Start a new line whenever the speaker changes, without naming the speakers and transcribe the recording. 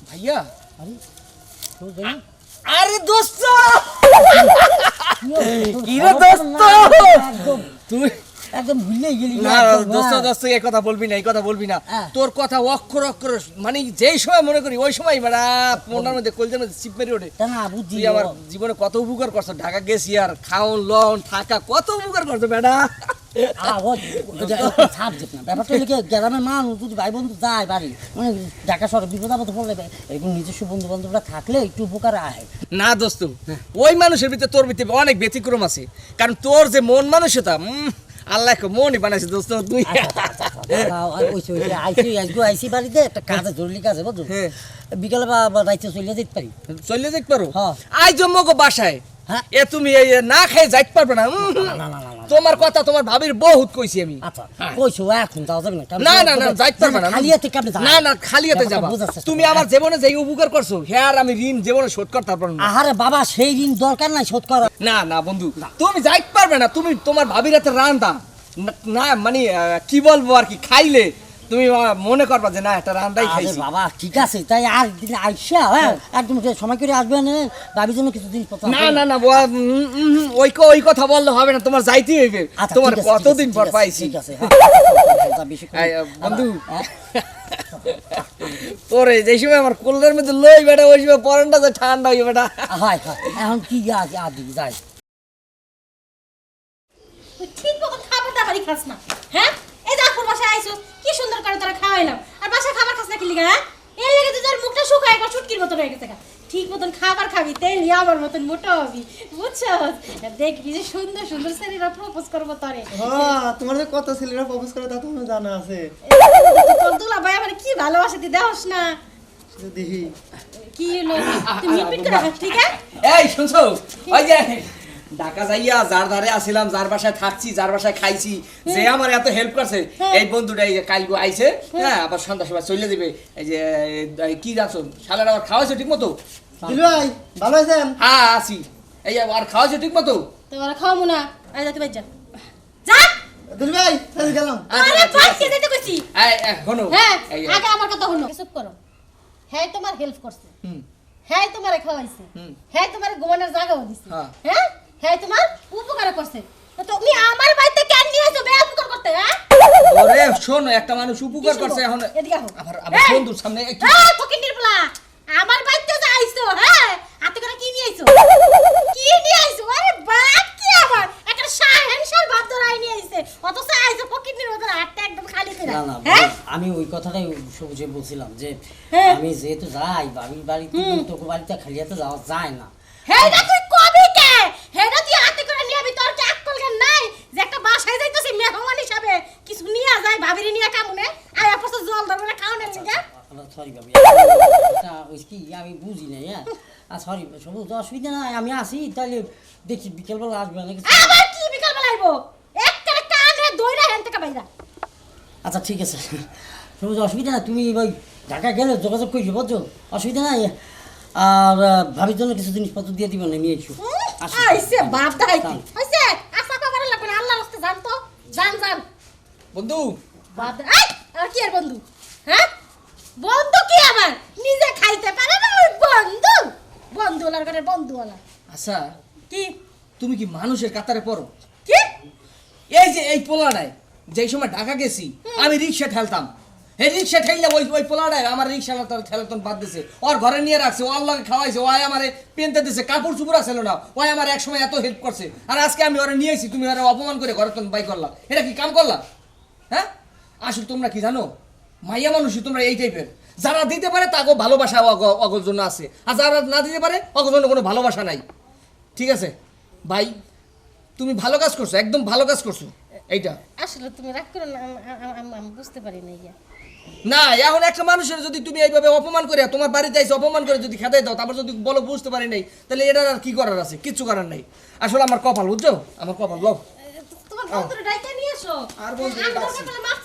ভাইয়া
আরে তো জানি
আরে দোস্ত কি রে দোস্ত তুই
একদম ভুলে গেলি
না দোস্ত দোস্ত এই কথা বলবি না, এই কথা বলবি না। তোর কথা অক্ষর অক্ষর মানে যেই সময় মনে করি ওই সময় মানে মনের মধ্যে কলজের মধ্যে চিপ মেরে ওঠে।
না বুঝি
তুই আমার জীবনে কত উপকার করছ, ঢাকা গেছি আর খাওন লন থাকা কত উপকার করছো বেটা।
ব্যাপারটা হলে গ্রামের মানুষ যদি ভাই বন্ধু যায় বাড়ি মানে ঢাকা শহরে বিপদ আপদ পড়লে এরকম নিজস্ব বন্ধু বান্ধবরা থাকলে একটু উপকার আয়
না দোস্ত, ওই মানুষের ভিতরে তোর ভিতরে অনেক ব্যতিক্রম আছে, কারণ তোর যে মন মানসিকতা আল্লাহ মনই বানাইছে দোস্ত। তুই
আইসি বাড়িতে একটা কাজে জরুরি কাজে বুঝছো, বিকালে বা রাইতে চলে যেতে পারি।
চলে যেতে পারো? আই জম্মক বাসায় এ তুমি না খেয়ে যাইতে পারবে না। তোমার কথা তোমার ভাবির বহুত কইছি আমি।
আচ্ছা কইছো এখন যাওয়া যাবে
না না না যাইতে পারবে না।
খালিয়াতে কেমনে যাবে?
না না খালিয়াতে যাবা। তুমি আমার জীবনে যেই উপকার করছো হ্যাঁ আমি ঋণ জীবনে শোধ করতে পারবো না।
আরে বাবা সেই ঋণ দরকার নাই শোধ করা।
না না বন্ধু তুমি যাইতে পারবে না। তুমি তোমার ভাবির হাতে রান্দা না মানে কি বলবো আর কি, খাইলে তুমি মনে করবা যে না একটা রান্দাই খাইছি।
বাবা ঠিক আছে তাই আর দিন আইসা একদম সময় করে আসবে না ভাবির জন্য কিছু দিন কথা।
না না না ওই কথা বললে হবে না, তোমার যাইতেই হইবে। তোমার কতদিন পর পাইছি।
ঠিক আছে
বন্ধু তোরে যে সময় আমার কোলের মধ্যে লই বেটা ওই সময় পরনটা যে ঠান্ডা হইবে বেটা।
হয় এখন কি আদি যাই
ঠিক মতো খাবার দাবারই খাস না। হ্যাঁ এই জাফর বাসায় আইছো কি সুন্দর করে তোরা খাওয়াইলাম আর বাসায় খাবার খাস না কি লিগা? এর লেগে তো তোর মুখটা শুকায় একবার শুটকির মতো হয়ে গেছে। ঠিক মতন খাবার খাবি তেল আমার মতন মোটা হবি বুঝছস? দেখবি যে সুন্দর সুন্দর ছেলেরা প্রপোজ করবো তোরে।
হ্যাঁ তোমার যে কত ছেলেরা প্রপোজ করে তা তো আমার জানা আছে।
তোর দুলা ভাই আমার কি ভালোবাসে তুই দেহস না
দেখি
কি হলো তুমি মিটমিট করে রাখ ঠিক আছে?
এই শুনছো ওই যে ঢাকা যাইয়া যার ধারে আসিলাম, যার বাসায় থাকছি, যার বাসায় খাইছি, যে আমার এত হেল্প করছে এই বন্ধুটা এই যে কালকে আইছে হ্যাঁ আবার সন্ধ্যা সময় চলে যাবে। এই যে কি জানছো শালার আবার খাওয়াইছো ঠিক মতো?
দিলু ভাই ভালো আছেন?
হ্যাঁ আছি। এই আর খাওয়াইছো ঠিক মতো?
তোরা খাওয়াবো না আই যাতে বাইজা যা
দিলু ভাই চলে গেলাম।
আরে বাইকে যেতে কইছি।
এই শোনো
হ্যাঁ আগে আমার কথা শুনো। চুপ করো। হ্যাঁ তোমার হেল্প করছে, হ্যাঁ তোমারে খাওয়াইছে, হ্যাঁ তোমার ঘুমানোর জায়গাও দিছে, হ্যাঁ হ্যাঁ তোমার উপকার করছে। তো তুমি আমার বাড়িতে কেন নিয়ে এসো বে উপকার করতে? হ্যাঁ
ওরে শোনো একটা মানুষ উপকার করছে এখন
এদিকে আও
আবার বন্ধুর সামনে কি
ফকিন্দির বলা আমার বাড়িতে যে আইছো হ্যাঁ হাতে করে কি নিয়ে আইছো? কি নিয়ে আইছো? আরে বাপ কি আমার একটা শাহেনশাল ভাত ধরাই নিয়ে আইছে অথচ আইছো ফকিন্দির মতো হাতটা একদম খালি করে।
হ্যাঁ আমি ওই কথাটাই সবুজে বলছিলাম যে আমি যেহেতু যাই বাড়ির বাড়িতে তোকে বাড়িতে খালিয়াতে যাওয়া যায় না।
হেডা তুই কবি কে? হেডা তুই হাতে করে নিয়ে আবি তোর কি আকল জ্ঞান নাই যে একটা বাসায় যাইতেছি মেহমান হিসাবে কিছু নিয়ে যায় ভাবিরে নিয়ে কামুনে আয়া পড়ছে জল ধরবে খাওনের লাগা।
সরি ভাবি এটা ওই কি আমি বুঝি না। হ্যাঁ সরি সবুজ অসুবিধা নাই আমি আসি তাহলে দেখি বিকেলবেলা আসবে নাকি।
আবার কি বিকাল বেলা আইবো একটা কানে দইরা হেন থেকে বাইরা।
আচ্ছা ঠিক আছে সবুজ অসুবিধা না, তুমি ওই ঢাকা গেলে যোগাযোগ করি বুঝছো, অসুবিধা নাই। আর ভাবির জন্য কিছু জিনিসপত্র দিয়ে দিবেন নিয়ে এসো।
আইছে বাপ দাইতি আইছে আশা করার লাগবে না আল্লাহর রাস্তে জান তো জান
বন্ধু
বাপ আই আর কি আর বন্ধু? হ্যাঁ বন্ধু কি আবার নিজে খাইতে পারে না ওই বন্ধু বন্ধুলার ঘরে বন্ধুওয়ালা।
আচ্ছা
কি
তুমি কি মানুষের কাতারে পড়ো?
কি
এই যে এই পোলাটায় যেই সময় ঢাকা গেছি আমি রিক্সা ঠেলতাম, এই রিক্সা ঠেললে ওই পোলাটায় আমার রিক্সা ঠেলাতন বাদ দিছে, ওর ঘরে নিয়ে রাখছে, ওর লগে খাওয়াইছে, ওই আমারে পেনতে দিছে, কাপড় চুপড় ছিল না, ওই আমার এক সময় এত হেল্প করছে, আর আজকে আমি ওরে নিয়েছি তুমি ওরা অপমান করে ঘরে তুমি বাই করলা, এটা কি কাম করলা? হ্যাঁ আসলে তোমরা কি জানো মাইয়া মানুষই তোমরা এই টাইপের, যারা দিতে পারে তাকে ভালোবাসা অগল জন্য আছে, আর যারা না দিতে পারে অগল জন্য কোনো ভালোবাসা নাই। ঠিক আছে ভাই তুমি ভালো কাজ করছো, একদম ভালো কাজ করছো। এইটা
আসলে তুমি রাগ করো না আমি বুঝতে পারি না ইয়া
না এখন একটা মানুষের যদি তুমি এইভাবে অপমান করে তোমার বাড়িতে এসে অপমান করে যদি খেতে দাও তারপর যদি বলো বুঝতে পারি নাই তাহলে এটার আর কি করার আছে? কিচ্ছু করার নাই। আসলে আমার কপাল বুঝছো, আমার কপাল লও
তোমার বন্ধুরা ডাইকা নিয়ে এসো
আর বন্ধুরা ডাকছি।
মাফ